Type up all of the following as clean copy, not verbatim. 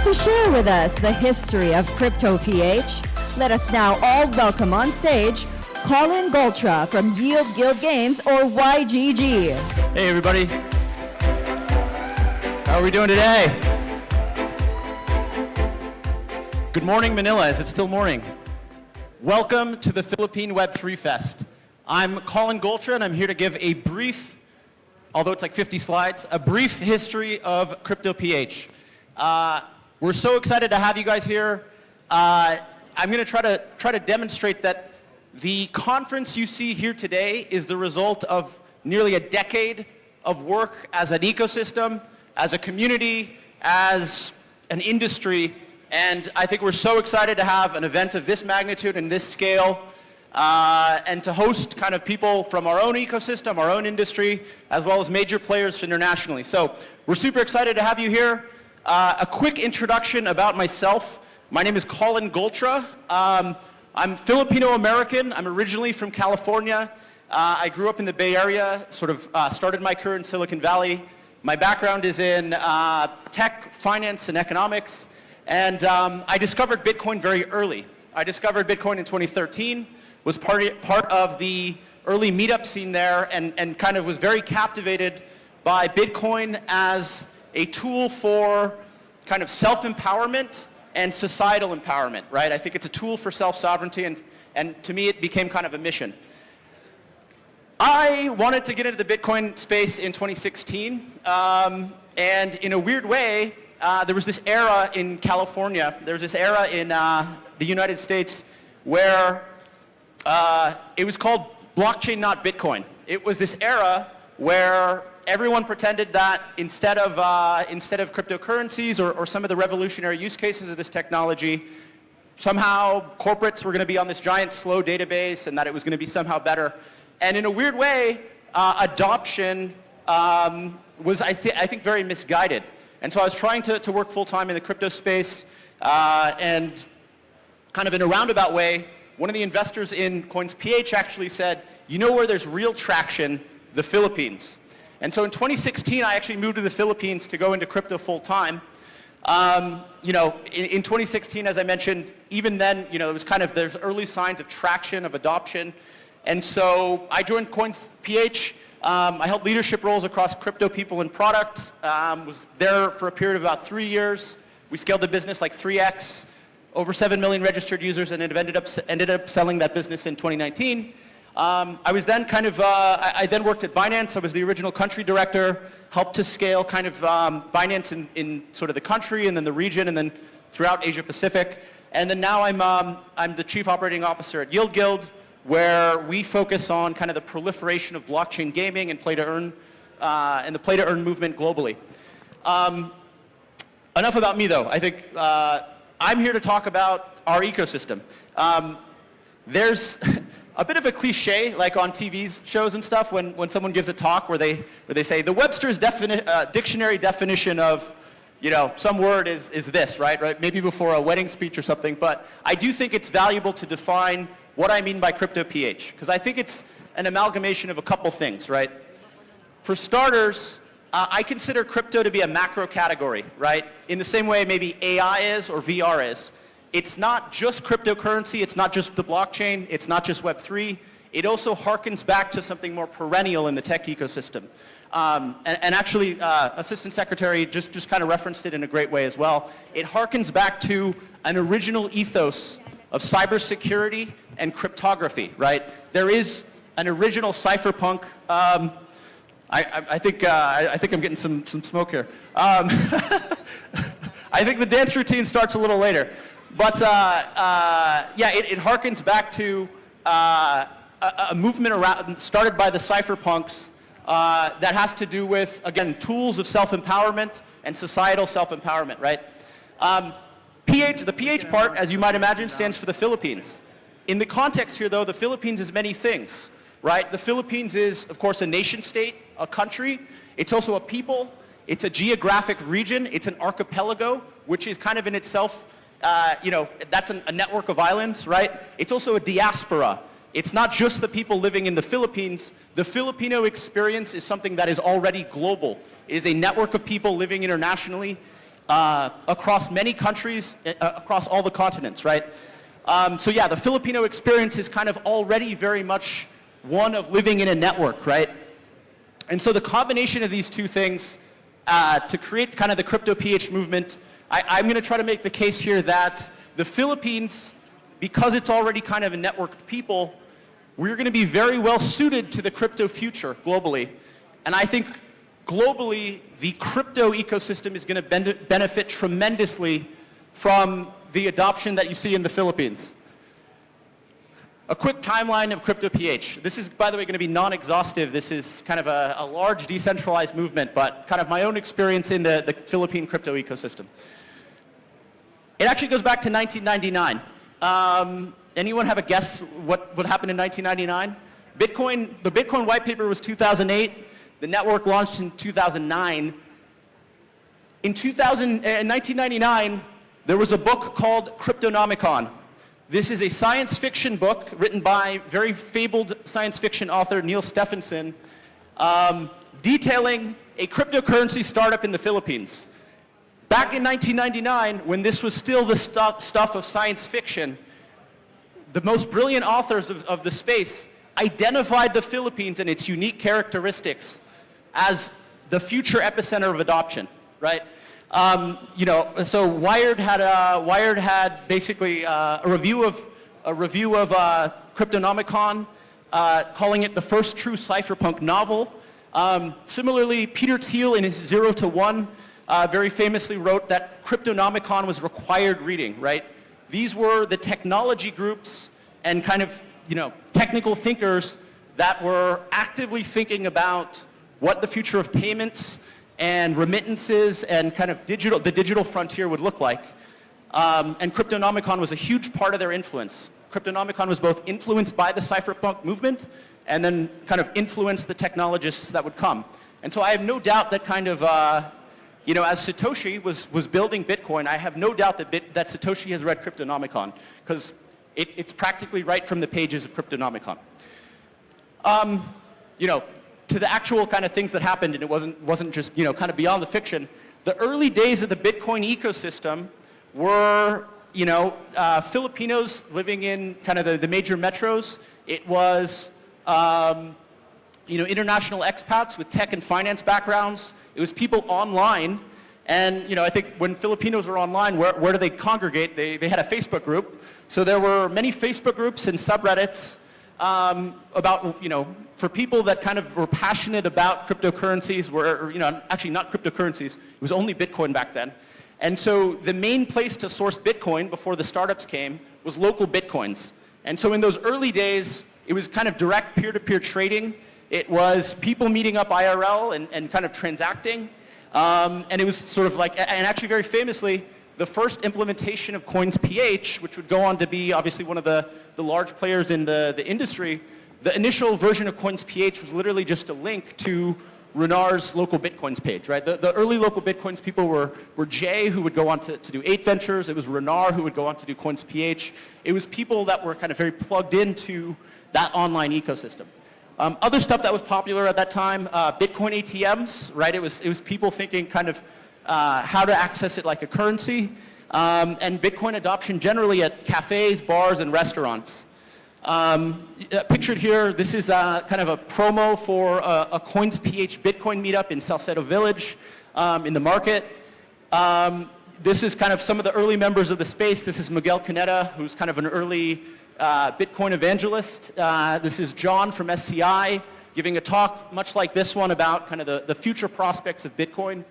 to share with us the history of Cryptoph. Let us now all welcome on stage Colin Goltra from Yield Guild Games, or YGG. Hey everybody, how are we doing today? Good morning Manila, is it still morning? Welcome to the Philippine Web3 Fest. I'm Colin Goltra and I'm here to give a brief, although it's like 50 slides, a brief history of Cryptoph. We're so excited to have you guys here. I'm going to try to demonstrate that the conference you see here today is the result of nearly a decade of work as an ecosystem, as a community, as an industry, and I think we're so excited to have an event of this magnitude and this scale, and to host kind of people from our own ecosystem, our own industry, as well as major players internationally. So we're super excited to have you here. A quick introduction about myself. My name is Colin Goltra. I'm Filipino-American. I'm originally from California. I grew up in the Bay Area, sort of started my career in Silicon Valley. My background is in tech, finance, and economics. And I discovered Bitcoin very early. I discovered Bitcoin in 2013, was part of the early meetup scene there, and kind of was very captivated by Bitcoin as a tool for kind of self-empowerment and societal empowerment, right? I think it's a tool for self-sovereignty, and to me it became kind of a mission. I wanted to get into the Bitcoin space in 2016, and in a weird way, there was this era in California, there was this era in the United States where it was called blockchain, not Bitcoin. It was this era where everyone pretended that instead of cryptocurrencies or some of the revolutionary use cases of this technology, somehow corporates were going to be on this giant slow database and that it was going to be somehow better. And in a weird way, adoption was, I think, very misguided. And so I was trying to work full-time in the crypto space, and kind of in a roundabout way, one of the investors in CoinsPH actually said, you know where there's real traction? The Philippines. And so in 2016, I actually moved to the Philippines to go into crypto full-time. You know, in 2016, as I mentioned, even then, you know, it was kind of, there's early signs of traction, of adoption. And so I joined CoinsPH. I held leadership roles across crypto people and product. Was there for a period of about 3 years. We scaled the business like 3x, over 7 million registered users, and it ended up selling that business in 2019. I was then kind of, I then worked at Binance. I was the original country director, helped to scale kind of Binance in sort of the country and then the region and then throughout Asia Pacific. And then now I'm the chief operating officer at Yield Guild, where we focus on kind of the proliferation of blockchain gaming and play-to-earn, and the play-to-earn movement globally. Enough about me, though. I think I'm here to talk about our ecosystem. There's a bit of a cliche, like on TV shows and stuff, when someone gives a talk where they say, the Webster's dictionary definition of, you know, some word is this, right? Maybe before a wedding speech or something, but I do think it's valuable to define what I mean by Cryptoph, because I think it's an amalgamation of a couple things, right? For starters, I consider crypto to be a macro category, right? In the same way maybe AI is or VR is. It's not just cryptocurrency, it's not just the blockchain, it's not just Web3. It also harkens back to something more perennial in the tech ecosystem. And actually, Assistant Secretary just kind of referenced it in a great way as well. It harkens back to an original ethos of cybersecurity and cryptography, right? There is an original cypherpunk. I think I'm getting some smoke here. I think the dance routine starts a little later. But yeah, it harkens back to a movement started by the cypherpunks that has to do with, again, tools of self-empowerment and societal self-empowerment, right? The PH part, as you might imagine, stands for the Philippines. In the context here, though, the Philippines is many things, right? The Philippines is, of course, a nation state, a country. It's also a people. It's a geographic region. It's an archipelago, which is kind of in itself, you know, that's a network of islands, right? It's also a diaspora. It's not just the people living in the Philippines. The Filipino experience is something that is already global. It is a network of people living internationally. across many countries, across all the continents, right? So yeah, the Filipino experience is kind of already very much one of living in a network, right? And so the combination of these two things to create kind of the Crypto.ph movement, I'm going to try to make the case here that the Philippines, because it's already kind of a networked people, we're going to be very well suited to the crypto future globally. And I think globally, the crypto ecosystem is going to benefit tremendously from the adoption that you see in the Philippines. A quick timeline of Crypto.ph. This is, by the way, going to be non-exhaustive. This is kind of a large decentralized movement, but kind of my own experience in the Philippine crypto ecosystem. It actually goes back to 1999. Anyone have a guess what happened in 1999? The Bitcoin white paper was 2008. The network launched in 2009. In 1999, there was a book called Cryptonomicon. This is a science fiction book written by very fabled science fiction author Neil Stephenson, detailing a cryptocurrency startup in the Philippines. Back in 1999, when this was still the stuff of science fiction, the most brilliant authors of the space identified the Philippines and its unique characteristics as the future epicenter of adoption, right? So Wired had basically a review of Cryptonomicon, calling it the first true cypherpunk novel. Similarly, Peter Thiel in his 0 to 1 very famously wrote that Cryptonomicon was required reading, right? These were the technology groups and kind of, technical thinkers that were actively thinking about what the future of payments and remittances and kind of the digital frontier would look like. And Cryptonomicon was a huge part of their influence. Cryptonomicon was both influenced by the cypherpunk movement and then kind of influenced the technologists that would come. And so I have no doubt that kind of, as Satoshi was building Bitcoin, I have no doubt that Satoshi has read Cryptonomicon, because it's practically right from the pages of Cryptonomicon. To the actual kind of things that happened, and it wasn't just, kind of beyond the fiction. The early days of the Bitcoin ecosystem were, Filipinos living in kind of the major metros. It was, international expats with tech and finance backgrounds. It was people online. And, I think when Filipinos are online, where do they congregate? They had a Facebook group. So there were many Facebook groups and subreddits about, for people that kind of were passionate about cryptocurrencies, actually not cryptocurrencies, it was only Bitcoin back then. And so the main place to source Bitcoin before the startups came was local Bitcoins. And so in those early days, it was kind of direct peer-to-peer trading. It was people meeting up IRL and kind of transacting. And it was sort of like, and actually very famously, the first implementation of Coins.ph, which would go on to be obviously one of the large players in the industry, the initial version of Coins.ph was literally just a link to Renar's local Bitcoins page, right? The early local Bitcoins people were Jay, who would go on to do 8 Ventures. It was Renar, who would go on to do Coins.ph. It was people that were kind of very plugged into that online ecosystem. Other stuff that was popular at that time, Bitcoin ATMs, right? It was people thinking kind of how to access it like a currency, and Bitcoin adoption generally at cafes, bars, and restaurants. Pictured here, this is kind of a promo for a Coins.ph Bitcoin meetup in Salcedo Village in the market. This is kind of some of the early members of the space. This is Miguel Caneta, who's kind of an early Bitcoin evangelist. This is John from SCI giving a talk much like this one about kind of the future prospects of Bitcoin.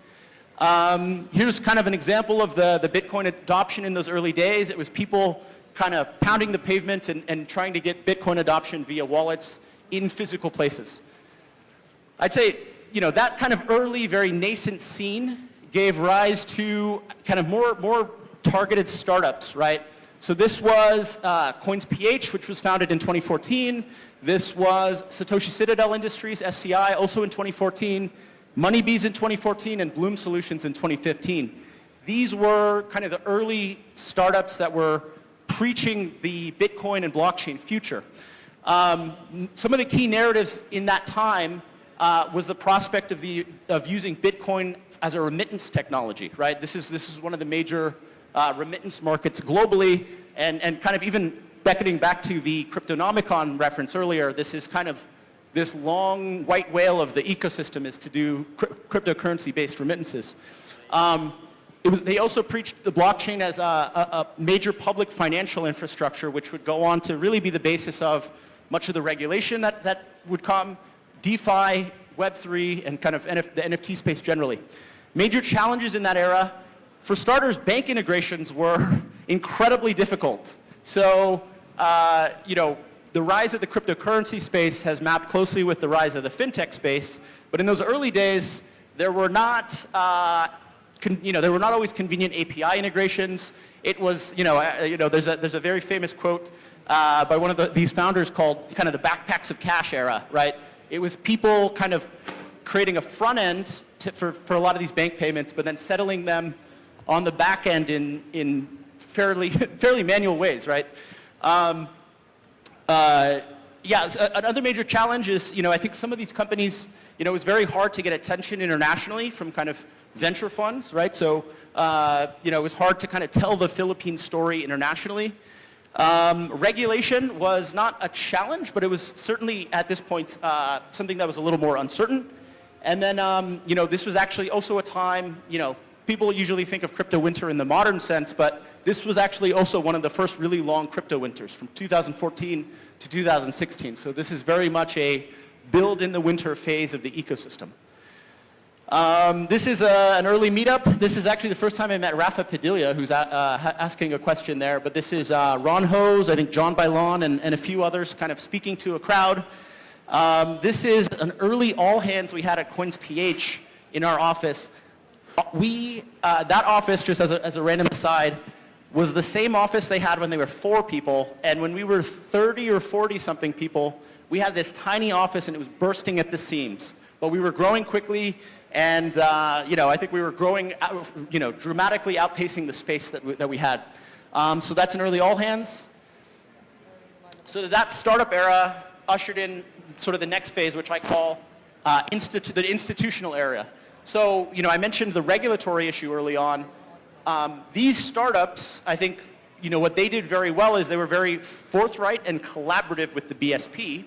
Here's kind of an example of the Bitcoin adoption in those early days. It was people kind of pounding the pavement and trying to get Bitcoin adoption via wallets in physical places. I'd say, that kind of early, very nascent scene gave rise to kind of more targeted startups, right? So this was Coins.ph, which was founded in 2014. This was Satoshi Citadel Industries, SCI, also in 2014. Moneybees in 2014, and Bloom Solutions in 2015. These were kind of the early startups that were preaching the Bitcoin and blockchain future. Some of the key narratives in that time was the prospect of using Bitcoin as a remittance technology, right? This is one of the major remittance markets globally, and kind of even beckoning back to the Cryptonomicon reference earlier, this is kind of this long white whale of the ecosystem is to do cryptocurrency-based remittances. They also preached the blockchain as a major public financial infrastructure, which would go on to really be the basis of much of the regulation that would come, DeFi, Web3, and kind of the NFT space generally. Major challenges in that era. For starters, bank integrations were incredibly difficult. So, the rise of the cryptocurrency space has mapped closely with the rise of the fintech space, but in those early days, there were not, there were not always convenient API integrations. It was, there's a very famous quote by one of these founders called kind of the backpacks of cash era, right? It was people kind of creating a front end for a lot of these bank payments, but then settling them on the back end in fairly manual ways, right? Another major challenge is, I think some of these companies, it was very hard to get attention internationally from kind of venture funds, right? So, it was hard to kind of tell the Philippine story internationally. Regulation was not a challenge, but it was certainly at this point something that was a little more uncertain. And then, this was actually also a time, people usually think of crypto winter in the modern sense, but this was actually also one of the first really long crypto winters from 2014 to 2016. So this is very much a build in the winter phase of the ecosystem. This is an early meetup. This is actually the first time I met Rafa Padilla, who's asking a question there. But this is Ron Hose, I think John Bailon, and a few others kind of speaking to a crowd. This is an early all hands we had at CoinsPH in our office. That office, just as a random aside, was the same office they had when they were 4 people, and when we were 30 or 40 something people, we had this tiny office and it was bursting at the seams. But we were growing quickly, and I think we were growing, dramatically outpacing the space that we had. So that's an early all hands. So that startup era ushered in sort of the next phase, which I call the institutional era. So, I mentioned the regulatory issue early on. These startups, I think, what they did very well is they were very forthright and collaborative with the BSP.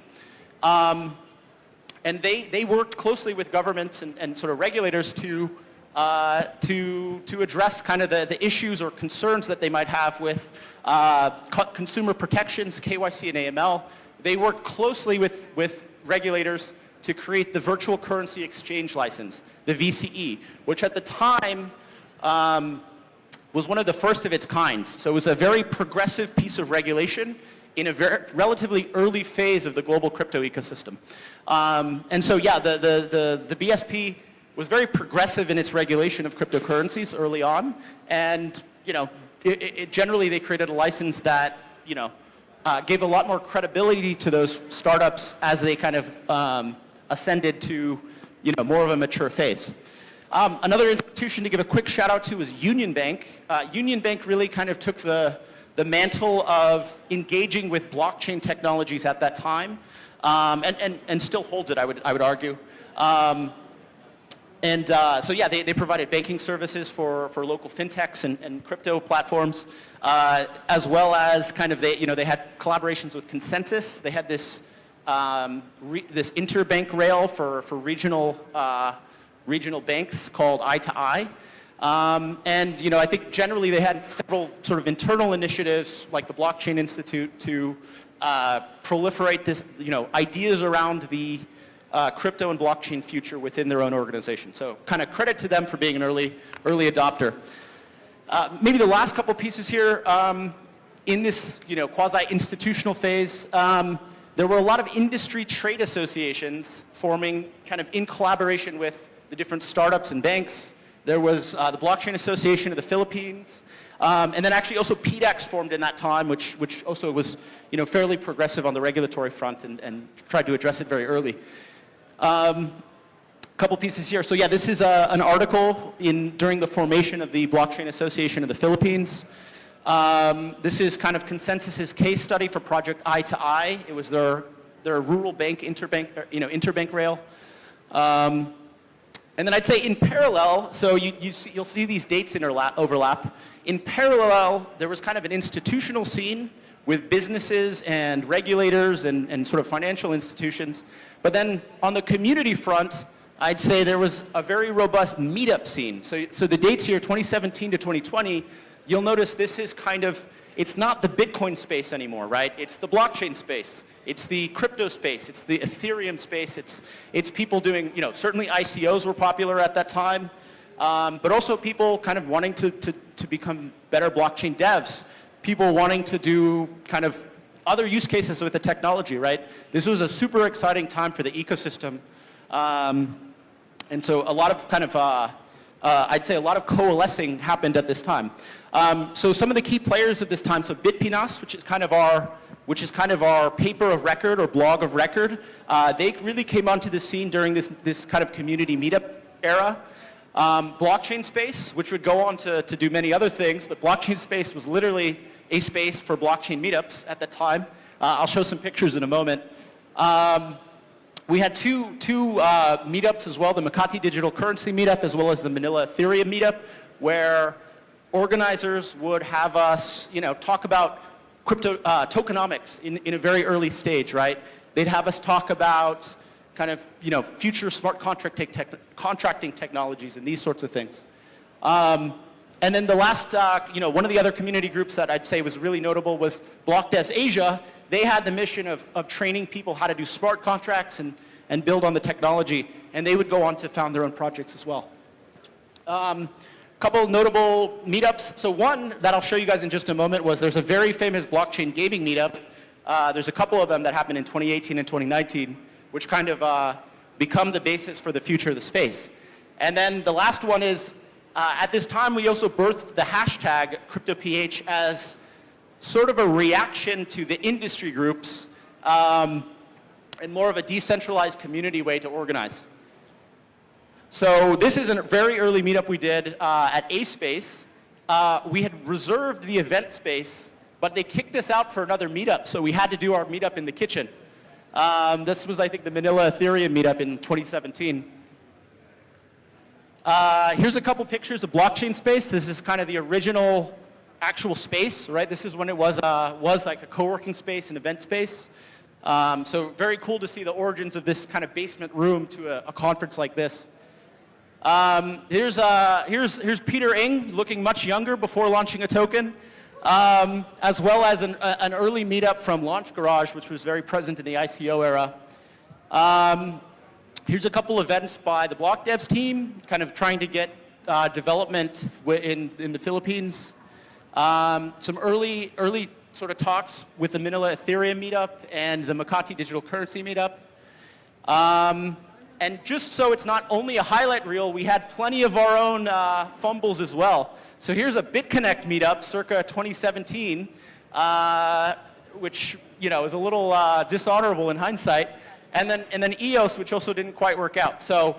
And they worked closely with governments and sort of regulators to address kind of the issues or concerns that they might have with consumer protections, KYC and AML. They worked closely with regulators to create the virtual currency exchange license, the VCE, which at the time was one of the first of its kinds. So it was a very progressive piece of regulation in a relatively early phase of the global crypto ecosystem. And so, the BSP was very progressive in its regulation of cryptocurrencies early on. And, generally they created a license that, gave a lot more credibility to those startups as they kind of ascended to, more of a mature phase. Another institution to give a quick shout out to is Union Bank. Union Bank really kind of took the mantle of engaging with blockchain technologies at that time, and still holds it, I would argue. They provided banking services for local fintechs and crypto platforms, as well as kind of they had collaborations with Consensus. They had this interbank rail for regional banks called Eye2Eye. I think generally they had several sort of internal initiatives like the Blockchain Institute to proliferate this, ideas around the crypto and blockchain future within their own organization. So kind of credit to them for being an early adopter. Maybe the last couple pieces here, in this quasi-institutional phase, there were a lot of industry trade associations forming kind of in collaboration with the different startups and banks. There was the Blockchain Association of the Philippines, and then actually also PDEX formed in that time, which also was fairly progressive on the regulatory front and tried to address it very early. Couple pieces here. So this is an article during the formation of the Blockchain Association of the Philippines. This is kind of Consensus's case study for Project Eye2Eye. It was their rural bank interbank rail. And then I'd say in parallel, so you'll see these dates overlap. In parallel, there was kind of an institutional scene with businesses and regulators and sort of financial institutions. But then on the community front, I'd say there was a very robust meetup scene. So the dates here, 2017 to 2020, you'll notice this is kind of, it's not the Bitcoin space anymore, right? It's the blockchain space. It's the crypto space. It's the Ethereum space. It's people doing, certainly ICOs were popular at that time, but also people kind of wanting to become better blockchain devs, people wanting to do kind of other use cases with the technology, right? This was a super exciting time for the ecosystem. And so a lot of kind of, I'd say a lot of coalescing happened at this time. So some of the key players at this time, so Bitpinas, which is kind of our paper of record or blog of record, they really came onto the scene during this kind of community meetup era. Blockchain Space, which would go on to do many other things, but Blockchain Space was literally a space for blockchain meetups at that time. I'll show some pictures in a moment. We had two meetups as well, the Makati Digital Currency meetup as well as the Manila Ethereum meetup, where organizers would have us, talk about crypto tokenomics in a very early stage, right? They'd have us talk about kind of, future smart contracting technologies and these sorts of things. And then the last, one of the other community groups that I'd say was really notable was Block Devs Asia. They had the mission of training people how to do smart contracts and build on the technology, and they would go on to found their own projects as well. Couple notable meetups. So one that I'll show you guys in just a moment was there's a very famous blockchain gaming meetup. There's a couple of them that happened in 2018 and 2019, which kind of become the basis for the future of the space. And then the last one is, at this time we also birthed the hashtag CryptoPH as sort of a reaction to the industry groups and more of a decentralized community way to organize. So this is a very early meetup we did at A-Space. We had reserved the event space, but they kicked us out for another meetup, so we had to do our meetup in the kitchen. This was, I think, the Manila Ethereum meetup in 2017. Here's a couple pictures of blockchain space. This is kind of the original actual space, right? This is when it was like a co-working space and event space. So very cool to see the origins of this kind of basement room to a conference like this. Here's Peter Ng, looking much younger before launching a token, as well as an early meetup from Launch Garage, which was very present in the ICO era. Here's a couple events by the Block Devs team, kind of trying to get development in the Philippines. Some early sort of talks with the Manila Ethereum meetup and the Makati Digital Currency meetup. And just so it's not only a highlight reel, we had plenty of our own fumbles as well. So here's a BitConnect meetup circa 2017, which is a little dishonorable in hindsight. And then EOS, which also didn't quite work out. So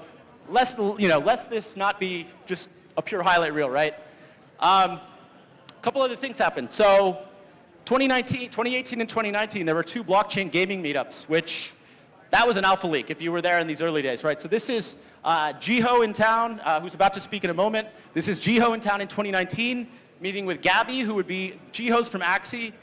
let's this not be just a pure highlight reel, right? A couple other things happened. So 2018 and 2019, there were two blockchain gaming meetups, which that was an alpha leak if you were there in these early days, right? So this is Jiho in town, who's about to speak in a moment. This is Jiho in town in 2019, meeting with Gabby, who would be, Jiho's from Axie.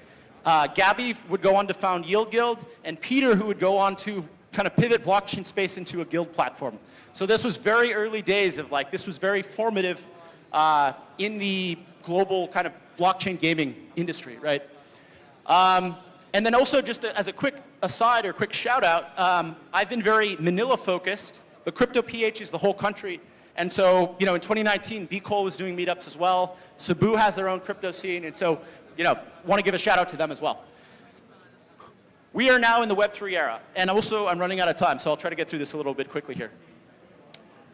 Gabby would go on to found Yield Guild, and Peter, who would go on to kind of pivot blockchain space into a guild platform. So this was very early days of this was very formative in the global kind of blockchain gaming industry, right? And then also just as a quick aside or quick shout out, I've been very Manila focused, but CryptoPH is the whole country. And so, in 2019, BCOL was doing meetups as well. Cebu has their own crypto scene, and so, want to give a shout out to them as well. We are now in the Web3 era, and also I'm running out of time, so I'll try to get through this a little bit quickly here.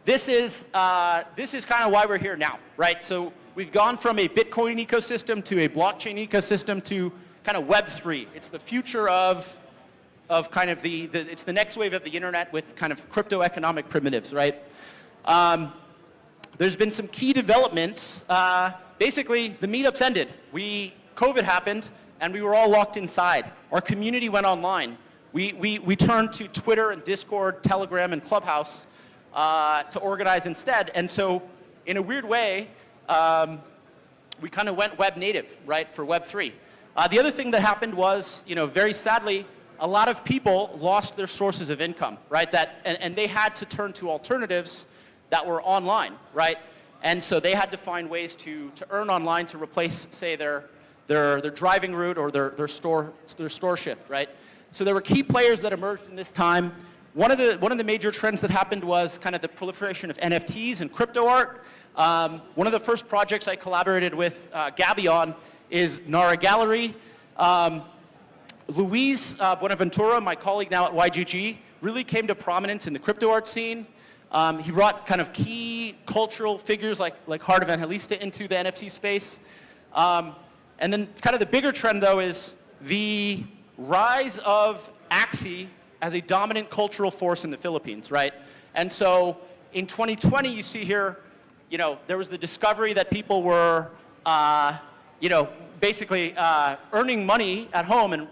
This is kind of why we're here now, right? So we've gone from a Bitcoin ecosystem to a blockchain ecosystem to kind of Web3. It's the future of kind of it's the next wave of the internet with kind of crypto economic primitives, right? There's been some key developments. Basically, the meetups ended. COVID happened, and we were all locked inside. Our community went online. We turned to Twitter and Discord, Telegram, and Clubhouse to organize instead. And so, in a weird way, we kind of went web native, right, for Web3. The other thing that happened was, very sadly, a lot of people lost their sources of income, right? And they had to turn to alternatives that were online, right? And so they had to find ways to earn online to replace, say, their driving route or their store shift, right? So there were key players that emerged in this time. One of the major trends that happened was kind of the proliferation of NFTs and crypto art. One of the first projects I collaborated with Gabby on is Nara Gallery. Luis Buenaventura, my colleague now at YGG, really came to prominence in the crypto art scene. He brought kind of key cultural figures like Heart Evangelista into the NFT space. And then kind of the bigger trend, though, is the rise of Axie as a dominant cultural force in the Philippines, right? And so in 2020, you see here, there was the discovery that people were, basically earning money at home and,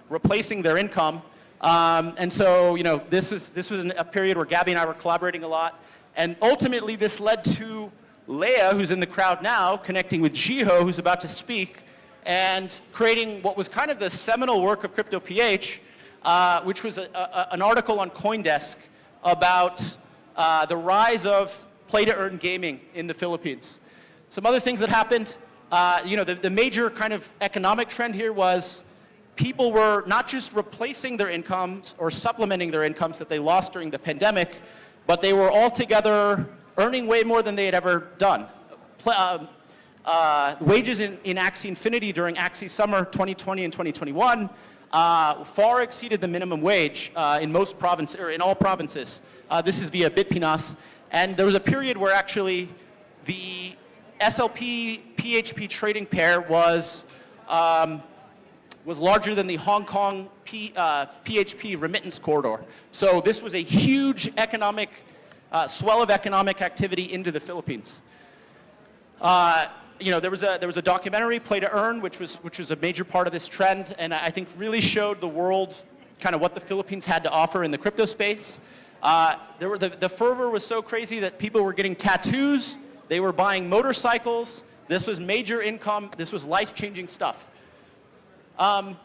replacing their income. And so, this was a period where Gabby and I were collaborating a lot. And ultimately, this led to Leia, who's in the crowd now, connecting with Jiho, who's about to speak, and creating what was kind of the seminal work of Cryptoph, which was an article on CoinDesk about the rise of play-to-earn gaming in the Philippines. Some other things that happened, the major kind of economic trend here was people were not just replacing their incomes or supplementing their incomes that they lost during the pandemic, but they were altogether earning way more than they had ever done. Wages in Axie Infinity during Axie Summer 2020 and 2021 far exceeded the minimum wage in most provinces, or in all provinces. This is via BitPinas. And there was a period where actually the SLP PHP trading pair was larger than the Hong Kong PHP remittance corridor. So this was a huge economic swell of economic activity into the Philippines. There was a documentary, Play to Earn, which was a major part of this trend, and I think really showed the world kind of what the Philippines had to offer in the crypto space. The fervor was so crazy that people were getting tattoos, they were buying motorcycles. This was major income. This was life-changing stuff. I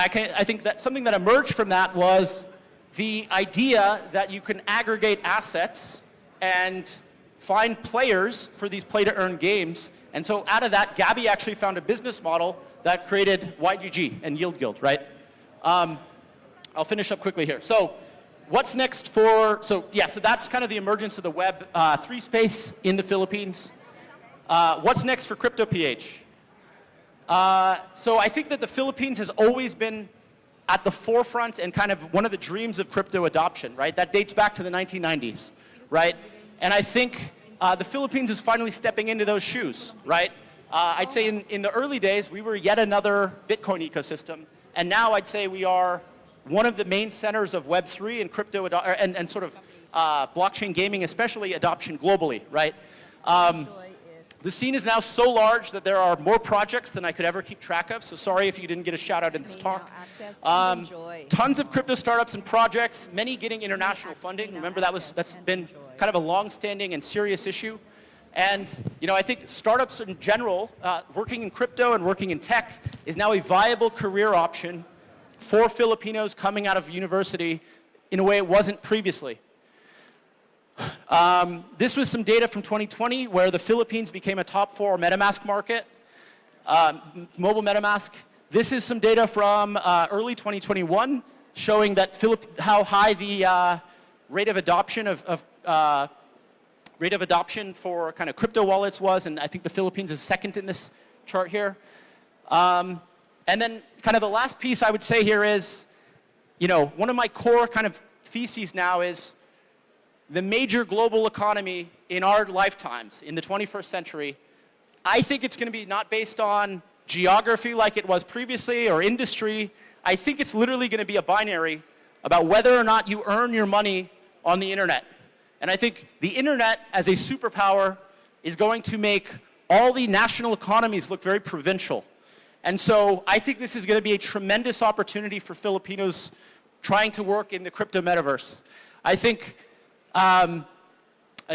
think that something that emerged from that was the idea that you can aggregate assets and find players for these play-to-earn games. And so out of that, Gabby actually found a business model that created YGG and Yield Guild, right? I'll finish up quickly here. So what's next so that's kind of the emergence of the Web3 space in the Philippines. What's next for Cryptoph? So I think that the Philippines has always been at the forefront and kind of one of the dreams of crypto adoption, right? That dates back to the 1990s, right? And I think the Philippines is finally stepping into those shoes, right? I'd say in the early days, we were yet another Bitcoin ecosystem. And now I'd say we are one of the main centers of Web3 and crypto and sort of blockchain gaming, especially adoption globally, right? The scene is now so large that there are more projects than I could ever keep track of, so sorry if you didn't get a shout out in this talk. Tons of crypto startups and projects, many getting international funding. Remember that's been kind of a long-standing and serious issue. And I think startups in general, working in crypto and working in tech is now a viable career option for Filipinos coming out of university in a way it wasn't previously. This was some data from 2020 where the Philippines became a top 4 MetaMask market, mobile MetaMask. This is some data from early 2021 showing that how high the rate of adoption for kind of crypto wallets was, and I think the Philippines is second in this chart here. And then kind of the last piece I would say here is, one of my core kind of theses now is the major global economy in our lifetimes, in the 21st century, I think it's going to be not based on geography like it was previously or industry. I think it's literally going to be a binary about whether or not you earn your money on the internet. And I think the internet as a superpower is going to make all the national economies look very provincial. And so I think this is going to be a tremendous opportunity for Filipinos trying to work in the crypto metaverse. I think I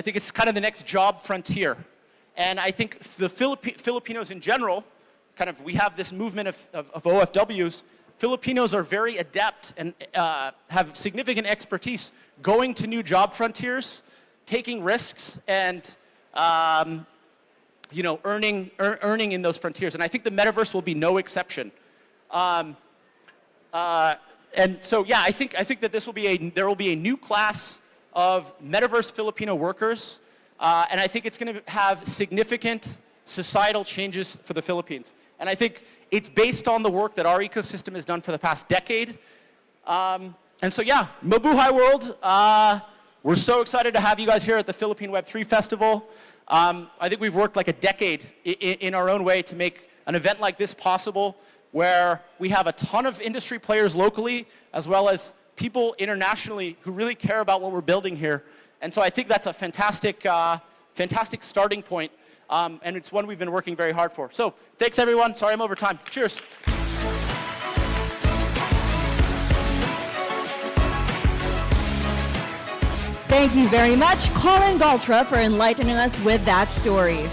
think it's kind of the next job frontier. And I think the Filipinos in general, kind of, we have this movement of OFWs. Filipinos are very adept and have significant expertise going to new job frontiers, taking risks, and you know, earning in those frontiers. And I think the metaverse will be no exception. And so, yeah, I think that there will be a new class of metaverse Filipino workers, and I think it's going to have significant societal changes for the Philippines. And I think it's based on the work that our ecosystem has done for the past decade. And so, yeah, Mabuhay World. We're so excited to have you guys here at the Philippine Web3 Festival. I think we've worked like a decade in our own way to make an event like this possible, where we have a ton of industry players locally, as well as people internationally who really care about what we're building here. And so I think that's a fantastic, fantastic starting point, and it's one we've been working very hard for. So thanks, everyone. Sorry I'm over time. Cheers. Thank you very much, Colin Goltra, for enlightening us with that story.